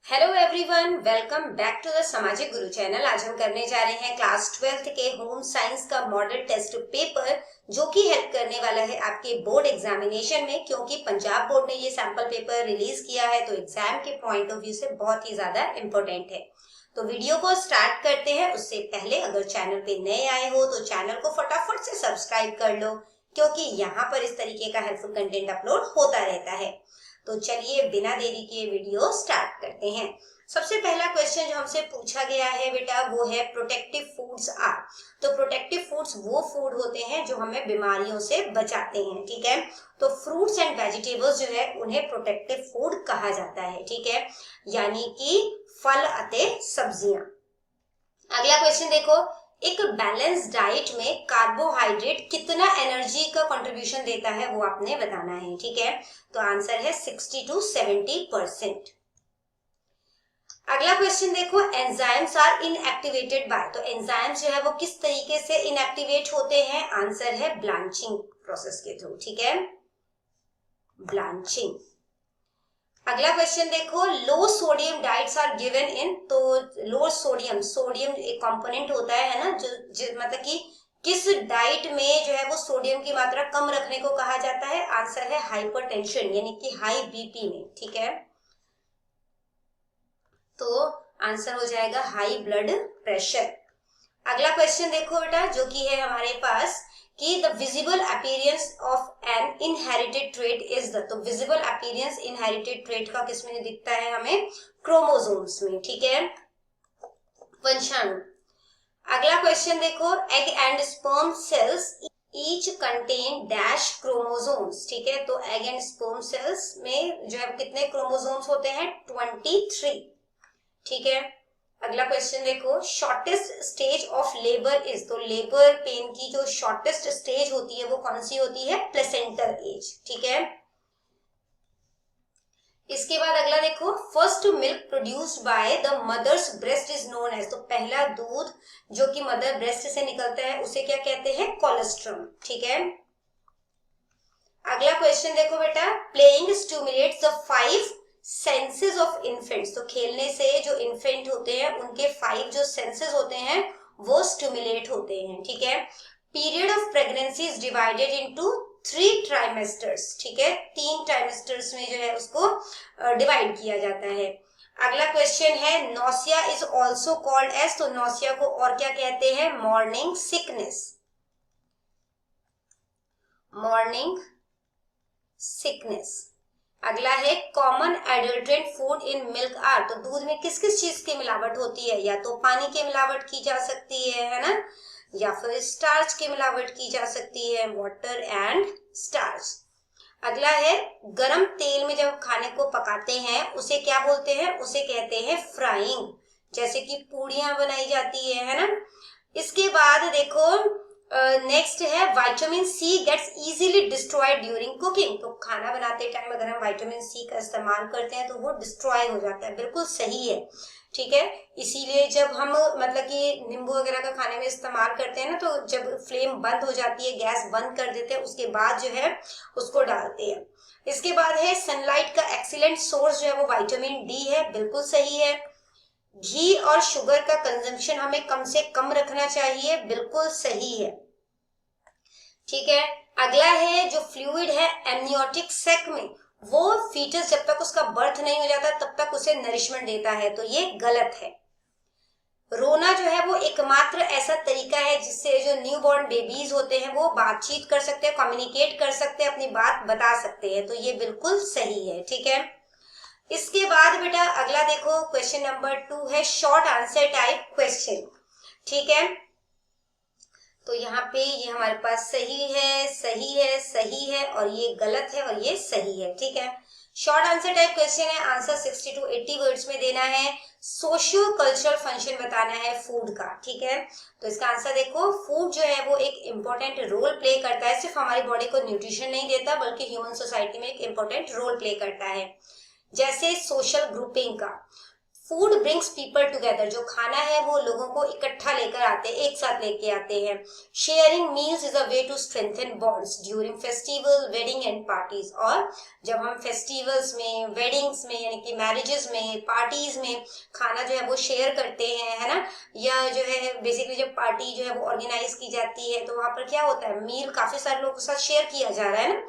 Hello everyone, welcome back to the Samajik Guru channel. आज हम करने जा रहे हैं क्लास 12th के होम साइंस का मॉडल टेस्ट पेपर, जो कि हेल्प करने वाला है आपके बोर्ड एग्जामिनेशन में। क्योंकि पंजाब बोर्ड ने ये सैंपल पेपर रिलीज किया है तो एग्जाम के पॉइंट ऑफ व्यू से बहुत ही ज्यादा इम्पोर्टेंट है। तो वीडियो को स्टार्ट करते हैं। उससे पहले अगर चैनल पे नए आए हो तो चैनल को फटाफट से सब्सक्राइब कर लो, क्योंकि यहाँ पर इस तरीके का हेल्पफुल कंटेंट अपलोड होता रहता है। तो चलिए बिना देरी किए वीडियो स्टार्ट करते हैं। सबसे पहला क्वेश्चन जो हमसे पूछा गया है बेटा, वो है प्रोटेक्टिव फूड्स आर। तो प्रोटेक्टिव फूड्स वो फूड होते हैं जो हमें बीमारियों से बचाते हैं, ठीक है। तो फ्रूट्स एंड वेजिटेबल्स जो है उन्हें प्रोटेक्टिव फूड कहा जाता है, ठीक है, यानी कि फल अते सब्जियां। अगला क्वेश्चन देखो, एक बैलेंस डाइट में कार्बोहाइड्रेट कितना एनर्जी का कंट्रीब्यूशन देता है वो आपने बताना है, ठीक है। तो आंसर है 60 to 70%। अगला क्वेश्चन देखो, एंजाइम्स आर इनएक्टिवेटेड बाय। तो एंजाइम्स जो है वो किस तरीके से इनएक्टिवेट होते हैं? आंसर है ब्लांचिंग प्रोसेस के थ्रू, ठीक है, ब्लांचिंग। अगला क्वेश्चन देखो, low sodium diets are given in. तो लो सोडियम, सोडियम एक कंपोनेंट होता है ना, जो मतलब कि किस डाइट में जो है वो सोडियम की मात्रा कम रखने को कहा जाता है? आंसर है हाइपरटेंशन, यानी कि हाई बीपी में, ठीक है। तो आंसर हो जाएगा हाई ब्लड प्रेशर। अगला क्वेश्चन देखो बेटा, जो कि है हमारे पास कि the visible appearance of an inherited trait is the. तो विजिबल अपीयरेंस इनहेरिटेड ट्रेट का किसमें दिखता है? हमें क्रोमोसोम्स में, ठीक है, वंशाणु। अगला क्वेश्चन देखो, egg and sperm cells each contain dash chromosomes, ठीक है। तो एग एंड स्पर्म सेल्स में जो है कितने क्रोमोसोम्स होते हैं? 23, ठीक है। अगला क्वेश्चन देखो, shortest stage of labour is. तो लेबर पेन की जो शॉर्टेस्ट स्टेज होती है वो कौन सी होती है? प्लेसेंटल एज, ठीक है। इसके बाद अगला देखो, first milk produced by the mother's breast is known as. तो पहला दूध जो कि मदर ब्रेस्ट से निकलता है उसे क्या कहते हैं? कोलेस्ट्रम, ठीक है। अगला क्वेश्चन देखो बेटा, playing stimulates the 5 senses of infants. तो खेलने से जो इन्फेंट होते हैं उनके 5 जो सेंसेस होते हैं वो स्टिमुलेट होते हैं, ठीक है। Period of pregnancy is divided into 3 trimesters, ठीक है, 3 ट्राइमेस्टर्स में जो है उसको डिवाइड किया जाता है। अगला क्वेश्चन है, nausea is also called as. तो नोसिया को और क्या कहते हैं? Morning sickness, morning sickness. अगला है, common adulterant food in milk are. तो दूध में किस किस चीज की मिलावट होती है? या तो पानी की मिलावट की जा सकती है ना, या फिर स्टार्च की मिलावट की जा सकती है, वाटर एंड स्टार्च। अगला है, गरम तेल में जब खाने को पकाते हैं उसे क्या बोलते हैं? उसे कहते हैं फ्राइंग, जैसे कि पूड़ियां बनाई जाती है ना। इसके बाद देखो, नेक्स्ट है, vitamin C gets easily destroyed during cooking. तो खाना बनाते टाइम अगर हम विटामिन सी का इस्तेमाल करते हैं तो वो डिस्ट्रॉय हो जाता है, बिल्कुल सही है, ठीक है। इसीलिए जब हम मतलब कि नींबू वगैरह का खाने में इस्तेमाल करते हैं ना, तो जब फ्लेम बंद हो जाती है, गैस बंद कर देते हैं, उसके बाद जो है उसको डालते हैं। इसके बाद है, सनलाइट का एक्सीलेंट सोर्स जो है वो विटामिन डी है, बिल्कुल सही है। घी और शुगर का कंजम्पशन हमें कम से कम रखना चाहिए, बिल्कुल सही है, ठीक है। अगला है, जो फ्लूइड है एमनियोटिक सैक में, वो फीटस जब तक उसका बर्थ नहीं हो जाता तब तक उसे नरिशमेंट देता है, तो ये गलत है। रोना जो है वो एकमात्र ऐसा तरीका है जिससे जो न्यूबॉर्न बेबीज होते हैं वो बातचीत कर सकते हैं, कम्युनिकेट कर सकते हैं, अपनी बात बता सकते हैं, तो ये बिल्कुल सही है, ठीक है। इसके बाद बेटा अगला देखो, क्वेश्चन नंबर 2 है शॉर्ट आंसर टाइप क्वेश्चन, ठीक है। तो यहाँ पे ये हमारे पास सही है, सही है, सही है, और ये गलत है और ये सही है, ठीक है। शॉर्ट आंसर टाइप क्वेश्चन है, आंसर 60 to 80 वर्ड्स में देना है। सोशियो कल्चरल फंक्शन बताना है फूड का, ठीक है। तो इसका आंसर देखो, फूड जो है वो एक इम्पोर्टेंट रोल प्ले करता है, सिर्फ हमारी बॉडी को न्यूट्रिशन नहीं देता बल्कि ह्यूमन सोसाइटी में एक इम्पोर्टेंट रोल प्ले करता है। जैसे सोशल ग्रुपिंग का, फूड ब्रिंग्स पीपल टुगेदर, जो खाना है वो लोगों को इकट्ठा लेकर आते हैं, एक साथ लेके आते हैं। Sharing meals is a way to strengthen bonds during festival, wedding and parties. और जब हम फेस्टिवल्स में, वेडिंग्स में यानी कि मैरिजेस में, पार्टीज में खाना जो है वो शेयर करते हैं, है ना, या जो है बेसिकली जब पार्टी जो है वो ऑर्गेनाइज की जाती है तो वहां पर क्या होता है, मील काफी सारे लोगों के साथ शेयर किया जा रहा है ना,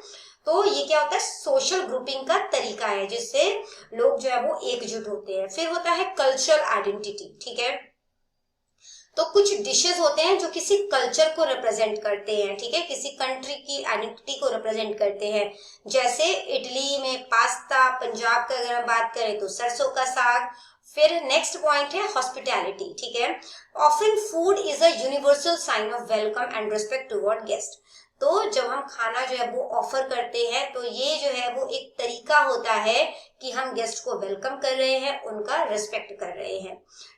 तो ये क्या होता है, सोशल ग्रुपिंग का तरीका है जिससे लोग जो है वो एकजुट होते हैं। फिर होता है कल्चरल आइडेंटिटी, ठीक है, तो कुछ डिशेस होते हैं जो किसी कल्चर को रिप्रेजेंट करते हैं, ठीक है, किसी कंट्री की आइडेंटिटी को रिप्रेजेंट करते हैं। जैसे इटली में पास्ता, पंजाब का अगर हम बात करें तो सरसों का साग। फिर नेक्स्ट पॉइंट है हॉस्पिटैलिटी, ठीक है, offering food is a universal sign of welcome and respect toward guest. तो जब हम खाना जो है वो ऑफर करते हैं तो ये जो है वो एक तरीका होता है कि हम गेस्ट को वेलकम कर रहे हैं, उनका रिस्पेक्ट कर रहे हैं,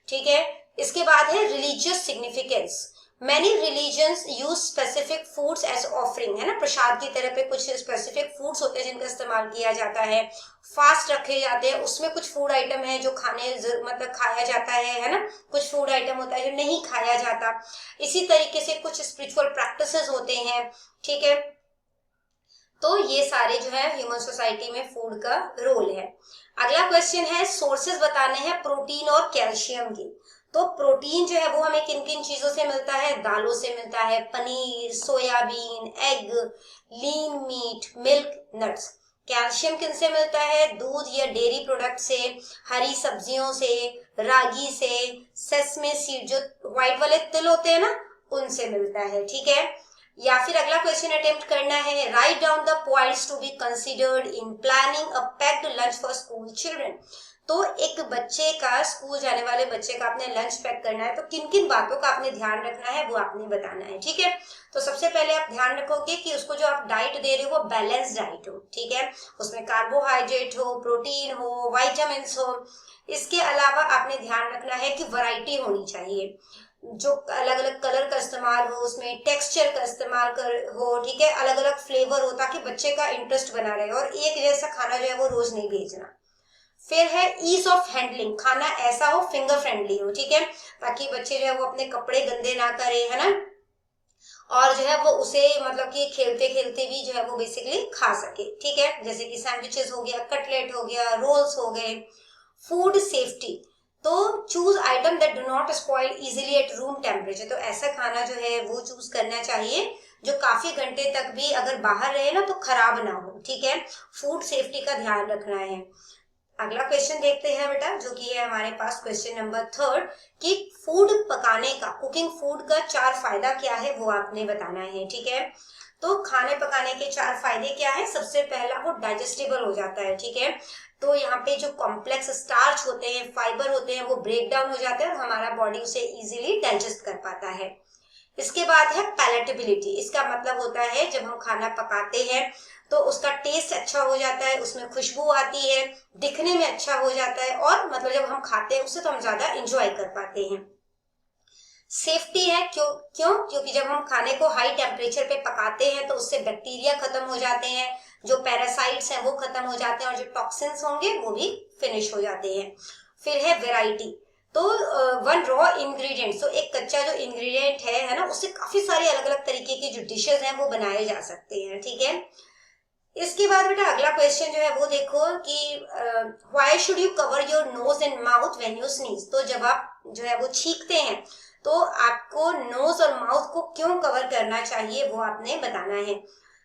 ठीक है। इसके बाद है religious significance. Many religions use specific foods as offering, है ना, प्रसाद की तरह पे कुछ स्पेसिफिक फूड्स होते हैं जिनका इस्तेमाल किया जाता है। फास्ट रखे जाते हैं, उसमें कुछ फूड आइटम है जो खाने मतलब खाया जाता है ना, कुछ फूड आइटम होता है जो नहीं खाया जाता। इसी तरीके से कुछ स्पिरिचुअल प्रैक्टिसेस होते हैं, ठीक है। तो ये सारे जो है ह्यूमन सोसाइटी में फूड का रोल है। अगला क्वेश्चन है सोर्सेज बताने हैं प्रोटीन और कैल्शियम की। तो प्रोटीन जो है वो हमें किन किन चीजों से मिलता है, दालों से मिलता है, paneer, soybean, egg, lean meat, milk, nuts. Calcium किन से मिलता है, दूध या डेयरी प्रोडक्ट से, हरी सब्जियों से, रागी से, सेसमे सीड जो व्हाइट वाले तिल होते हैं ना, उनसे मिलता है, ठीक है। या फिर अगला क्वेश्चन अटेम्प्ट करना है, write down the points to be considered in planning a packed lunch for school children. तो एक बच्चे का, स्कूल जाने वाले बच्चे का आपने लंच पैक करना है तो किन किन बातों का आपने ध्यान रखना है वो आपने बताना है, ठीक है। तो सबसे पहले आप ध्यान रखोगे कि उसको जो आप डाइट दे रहे हो वो बैलेंस डाइट हो, ठीक है, उसमें कार्बोहाइड्रेट हो, प्रोटीन हो, विटामिन हो। इसके अलावा आपने ध्यान रखना है कि वैरायटी होनी चाहिए, जो अलग अलग कलर का इस्तेमाल हो, उसमें टेक्सचर का इस्तेमाल कर हो, ठीक है, अलग अलग फ्लेवर हो, ताकि बच्चे का इंटरेस्ट बना रहे और एक जैसा खाना जो है वो रोज नहीं भेजना। फिर है ईज ऑफ हैंडलिंग, खाना ऐसा हो फिंगर फ्रेंडली हो, ठीक है, ताकि बच्चे जो है वो अपने कपड़े गंदे ना करे, है ना, और जो है वो उसे मतलब कि खेलते खेलते भी जो है वो बेसिकली खा सके, ठीक है, जैसे कि सैंडविचेस हो गया, कटलेट हो गया, रोल्स हो गए। फूड सेफ्टी, तो choose item that do not spoil easily at room temperature. तो ऐसा खाना जो है वो चूज करना चाहिए जो काफी घंटे तक भी अगर बाहर रहे ना तो खराब ना हो, ठीक है, फूड सेफ्टी का ध्यान रखना है। अगला क्वेश्चन देखते हैं बेटा, जो कि है हमारे पास क्वेश्चन नंबर 3 कि फूड पकाने का, कुकिंग फूड का 4 फायदा क्या है वो आपने बताना है, ठीक है। तो खाने पकाने के 4 फायदे क्या है, सबसे पहला वो डाइजेस्टेबल हो जाता है, ठीक है, तो यहाँ पे जो कॉम्प्लेक्स स्टार्च होते हैं, फाइबर होते हैं, वो ब्रेक डाउन हो जाते हैं और हमारा बॉडी उसे इजीली डाइजेस्ट कर पाता है। इसके बाद है पैलेटेबिलिटी, इसका मतलब होता है जब हम खाना पकाते हैं तो उसका टेस्ट अच्छा हो जाता है, उसमें खुशबू आती है, दिखने में अच्छा हो जाता है और मतलब जब हम खाते हैं उसे तो हम ज्यादा इंजॉय कर पाते हैं। सेफ्टी है, क्योंकि जब हम खाने को हाई टेम्परेचर पे पकाते हैं तो उससे बैक्टीरिया खत्म हो जाते हैं, जो पैरासाइट्स हैं वो खत्म हो जाते हैं और जो टॉक्सिन्स होंगे वो भी फिनिश हो जाते हैं। फिर है वेराइटी, तो वन रॉ इंग्रेडिएंट, तो एक कच्चा जो इंग्रेडिएंट है ना, उससे काफी सारे अलग अलग तरीके के जो डिशेज हैं वो बनाए जा सकते हैं, ठीक है। इसके बाद बेटा अगला क्वेश्चन जो है वो देखो कि why should you cover your nose and mouth when you sneeze. तो जब आप जो है वो छींकते हैं तो आपको नोज और माउथ को क्यों कवर करना चाहिए वो आपने बताना है।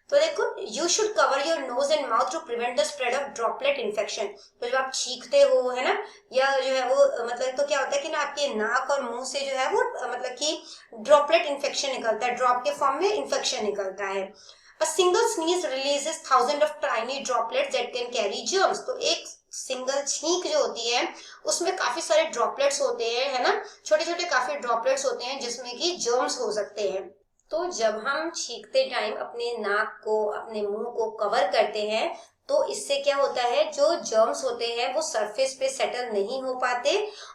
तो देखो, you should cover your nose and mouth to prevent the spread of droplet infection. तो जब आप छींकते हो, है ना, या जो है वो मतलब तो क्या होता है कि ना आपके नाक और मुंह से जो है वो मतलब कि ड्रॉपलेट इन्फेक्शन निकलता है, ड्रॉप के फॉर्म में इन्फेक्शन निकलता है। A single sneeze releases thousands of tiny droplets that can carry germs। तो एक सिंगल छींक जो होती है उसमें काफी सारे ड्रॉपलेट्स होते हैं, है ना, छोटे छोटे काफी ड्रॉपलेट्स होते हैं जिसमें कि जर्म्स हो सकते हैं। तो जब हम छींकते टाइम अपने नाक को, अपने मुंह को कवर करते हैं तो इससे क्या होता है, जो जर्म्स होते हैं वो सरफेस पे सेटल नहीं हो पाते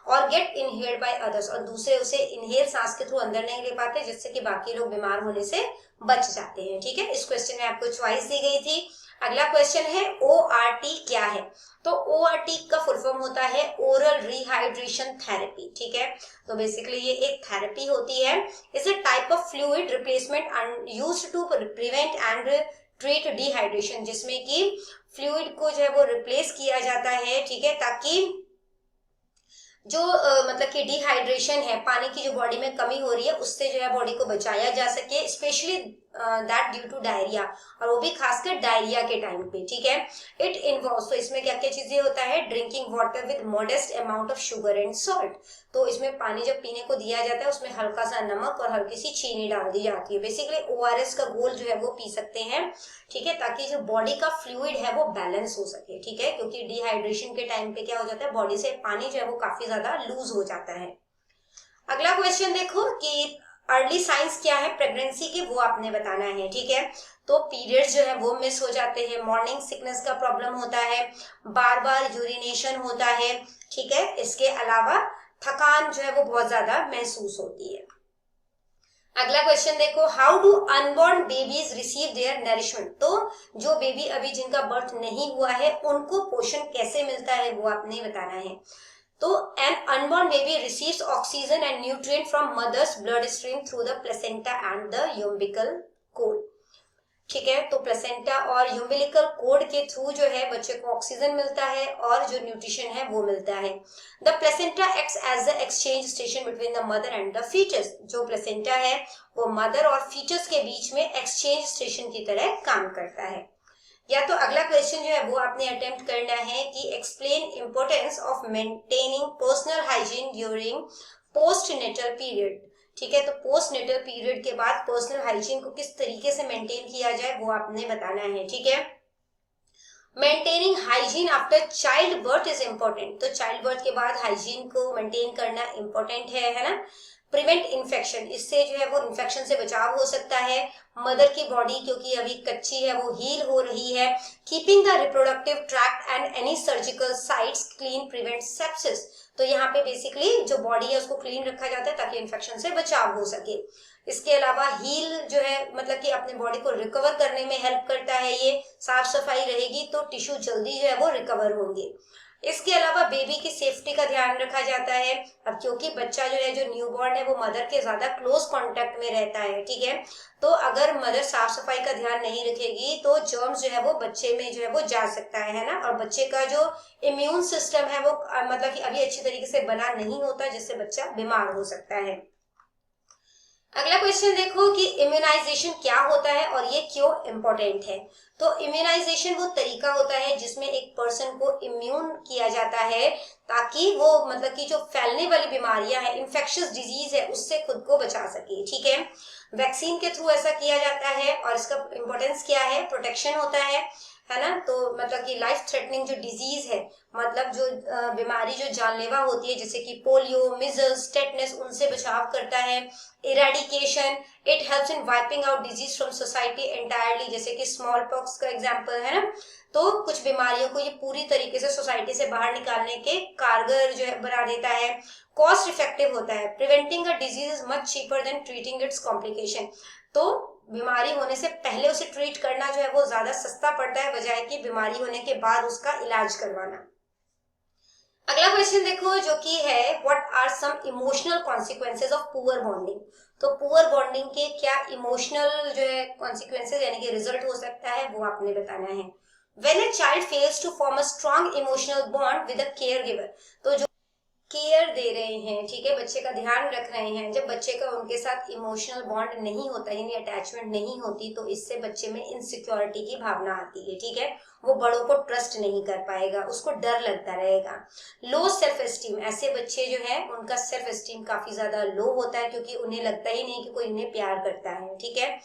और गेट इनहेल्ड बाय अदर्स, और दूसरे उसे इनहेल सांस के थ्रू अंदर नहीं ले पाते, जिससे कि बाकी लोग बीमार होने से बच जाते हैं, ठीक है। इस क्वेश्चन में आपको चॉइस दी गई थी, अगला क्वेश्चन है ORT क्या है? तो ORT का फुल फॉर्म होता है ओरल रिहाइड्रेशन थेरेपी, ठीक है। तो बेसिकली ये एक थेरेपी होती है, is a type of fluid replacement used to prevent and treat dehydration, जिसमें कि फ्लूइड को जो है वो रिप्लेस किया जाता है, ठीक है, ताकि जो मतलब कि डिहाइड्रेशन है, पानी की जो बॉडी में कमी हो रही है, उससे जो है बॉडी को बचाया जा सके, specially that due to diarrhoea, और वो भी खासकर डायरिया के टाइम पे, ठीक है। इट इन्वॉल्व्स, तो इसमें क्या क्या चीजें होता है, drinking water with modest amount of sugar and salt, तो इसमें पानी जब पीने को दिया जाता है उसमें हल्का सा नमक और हल्की सी चीनी डाल दी जाती है। बेसिकली ORS का गोल जो है वो पी सकते हैं, ठीक है, ताकि जो बॉडी का फ्लूइड है वो बैलेंस हो सके, ठीक है, क्योंकि डिहाइड्रेशन के टाइम पे क्या हो जाता है, बॉडी से पानी जो है वो काफी ज्यादा लूज हो जाता है। अगला क्वेश्चन देखो कि अर्ली साइंस क्या है प्रेगनेंसी के, वो आपने बताना है, ठीक है। तो पीरियड्स जो है वो मिस हो जाते हैं, मॉर्निंग सिकनेस का प्रॉब्लम होता है, बार बार यूरिनेशन होता है, ठीक है, इसके अलावा थकान जो है वो बहुत ज्यादा महसूस होती है। अगला क्वेश्चन देखो, how do unborn babies receive there nourishment? तो जो बेबी अभी जिनका बर्थ नहीं हुआ है उनको पोषण कैसे मिलता है वो आपने बताना है। तो an unborn baby receives oxygen and nutrient from mother's blood stream through the placenta and the umbilical cord, ठीक है। तो प्लेसेंटा और यूम्बिलिकल कोड के थ्रू जो है बच्चे को ऑक्सीजन मिलता है और जो न्यूट्रिशन है वो मिलता है। The placenta acts as the exchange station between the mother and the foetus, जो प्लेसेंटा है वो मदर और फीटस के बीच में एक्सचेंज स्टेशन की तरह काम करता है। या तो अगला क्वेश्चन जो है वो आपने अटेम्प्ट करना है कि explain importance of maintaining personal hygiene during postnatal period, ठीक है। तो पोस्ट नेटल पीरियड के बाद पर्सनल हाइजीन को किस तरीके से मेंटेन किया जाए वो आपने बताना है, ठीक है। Maintaining hygiene after child birth is important, तो चाइल्ड बर्थ के बाद हाइजीन को मेंटेन करना इम्पोर्टेंट है ना। प्रिवेंट इन्फेक्शन, इससे जो है वो इन्फेक्शन से बचाव हो सकता है। मदर की बॉडी क्योंकि अभी कच्ची है वो हील हो रही है। Keeping the reproductive tract and any surgical sites clean prevent sepsis, तो यहाँ पे बेसिकली जो बॉडी है उसको क्लीन रखा जाता है ताकि इन्फेक्शन से बचाव हो सके। इसके अलावा हील जो है मतलब कि अपने बॉडी को रिकवर करने में हेल्प करता है, ये साफ सफाई रहेगी तो टिश्यू जल्दी जो है वो रिकवर होंगे। इसके अलावा बेबी की सेफ्टी का ध्यान रखा जाता है। अब क्योंकि बच्चा जो है जो न्यूबॉर्न है वो मदर के ज्यादा क्लोज कांटेक्ट में रहता है, ठीक है, तो अगर मदर साफ सफाई का ध्यान नहीं रखेगी तो जर्म्स जो है वो बच्चे में जो है वो जा सकता है ना, और बच्चे का जो इम्यून सिस्टम है वो मतलब कि अभी अच्छी तरीके से बना नहीं होता, जिससे बच्चा बीमार हो सकता है। अगला क्वेश्चन देखो कि इम्यूनाइजेशन क्या होता है और ये क्यों इम्पोर्टेंट है। तो इम्यूनाइजेशन वो तरीका होता है जिसमें एक पर्सन को इम्यून किया जाता है ताकि वो मतलब कि जो फैलने वाली बीमारियां हैं, इन्फेक्शियस डिजीज है, उससे खुद को बचा सके, ठीक है। वैक्सीन के थ्रू ऐसा किया जाता है और इसका इम्पोर्टेंस क्या है, प्रोटेक्शन होता है ना। तो मतलब कि लाइफ थ्रेटनिंग जो डिजीज है, मतलब जो बीमारी जो जानलेवा होती है जैसे कि पोलियो, मिजल्स, टेटनस, उनसे बचाव करता है। Eradication, it helps in wiping out disease from society entirely, जैसे कि स्मॉल पॉक्स का एग्जांपल है ना। तो कुछ बीमारियों को ये पूरी तरीके से सोसाइटी से बाहर निकालने के कारगर जो है बना देता है। कॉस्ट इफेक्टिव होता है, preventing a disease is much cheaper than treating it's complication, तो बीमारी होने से पहले उसे ट्रीट करना जो है वो ज्यादा सस्ता पड़ता है बजाय कि बीमारी होने के बाद उसका इलाज करवाना। अगला क्वेश्चन देखो जो कि है what are some emotional consequences of poor bonding. तो पुअर बॉन्डिंग के क्या इमोशनल जो है कॉन्सिक्वेंसेज यानी कि रिजल्ट हो सकता है वो आपने बताना है। When a child fails to form a strong emotional bond with a caregiver, तो जो केयर दे रहे हैं, ठीक है, बच्चे का ध्यान रख रहे हैं, जब बच्चे का उनके साथ इमोशनल बॉन्ड नहीं होता यानी अटैचमेंट नहीं होती, तो इससे बच्चे में इनसिक्योरिटी की भावना आती है, ठीक है, वो बड़ों को ट्रस्ट नहीं कर पाएगा, उसको डर लगता रहेगा। लो सेल्फ एस्टीम, ऐसे बच्चे जो है उनका सेल्फ एस्टीम काफी ज्यादा लो होता है क्योंकि उन्हें लगता ही नहीं कि कोई उन्हें प्यार करता है, ठीक है।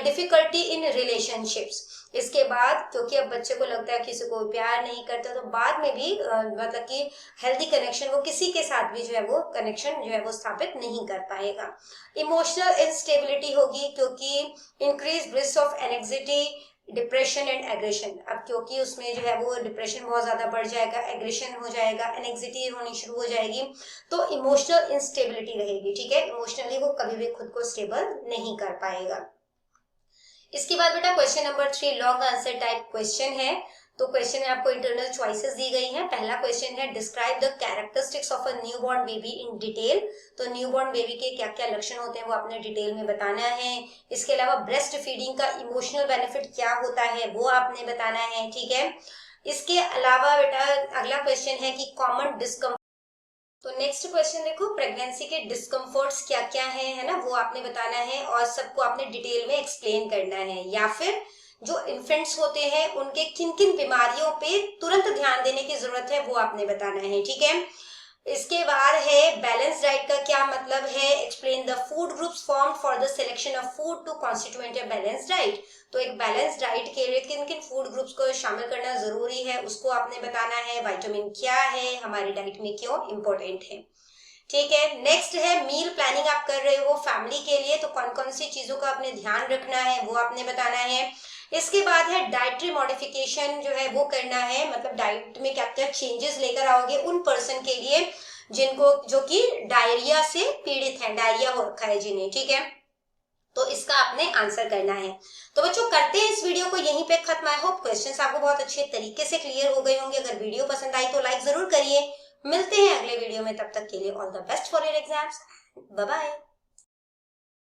डिफिकल्टी इन रिलेशनशिप्स, इसके बाद क्योंकि अब बच्चे को लगता है किसी को प्यार नहीं करता, तो बाद में भी मतलब कि हेल्दी कनेक्शन वो किसी के साथ भी जो है वो कनेक्शन जो है वो स्थापित नहीं कर पाएगा। इमोशनल इंस्टेबिलिटी होगी क्योंकि increase risk of anxiety, depression and aggression, अब क्योंकि उसमें जो है वो डिप्रेशन बहुत ज्यादा बढ़ जाएगा, एग्रेशन हो जाएगा, एंजाइटी होनी शुरू हो जाएगी, तो इमोशनल इंस्टेबिलिटी रहेगी, ठीक है, इमोशनली वो कभी भी खुद को स्टेबल नहीं कर पाएगा। इसके बाद बेटा question number 3 long answer type question है। तो क्वेश्चन में आपको इंटरनल चॉइसेस दी गई हैं। पहला क्वेश्चन है describe the characteristics of a newborn baby in detail. तो न्यूबॉर्न बेबी के क्या क्या लक्षण होते हैं वो आपने डिटेल में बताना है। इसके अलावा ब्रेस्ट फीडिंग का इमोशनल बेनिफिट क्या होता है वो आपने बताना है, ठीक है। इसके अलावा बेटा अगला क्वेश्चन है कि कॉमन डिस्कम्फर्ट। तो नेक्स्ट क्वेश्चन देखो, प्रेगनेंसी के डिस्कम्फर्ट्स क्या क्या है ना, वो आपने बताना है और सबको आपने डिटेल में एक्सप्लेन करना है। या फिर जो इन्फेंट्स होते हैं उनके किन किन बीमारियों पे तुरंत ध्यान देने की जरूरत है वो आपने बताना है, ठीक है। इसके बाद है बैलेंस डाइट का क्या मतलब है, explain the food groups formed for the selection of food to constituent a balance diet. तो एक बैलेंस डाइट के लिए किन किन फूड ग्रुप्स को शामिल करना जरूरी है उसको आपने बताना है। विटामिन क्या है, हमारी डाइट में क्यों इंपॉर्टेंट है, ठीक है। नेक्स्ट है मील प्लानिंग आप कर रहे हो फैमिली के लिए, तो कौन कौन सी चीजों का आपने ध्यान रखना है वो आपने बताना है। इसके बाद है डाइटरी मॉडिफिकेशन जो है वो करना है, मतलब डाइट में क्या क्या चेंजेस लेकर आओगे उन पर्सन के लिए जिनको जो कि डायरिया से पीड़ित है, डायरिया हो रखा है जिन्हें, ठीक है। तो इसका आपने आंसर करना है। तो बच्चों करते हैं इस वीडियो को यहीं पे खत्म। आई होप क्वेश्चंस आपको बहुत अच्छे तरीके से क्लियर हो गए होंगे। अगर वीडियो पसंद आई तो लाइक जरूर करिए। मिलते हैं अगले वीडियो में, तब तक के लिए all the best for your exams. Bye bye.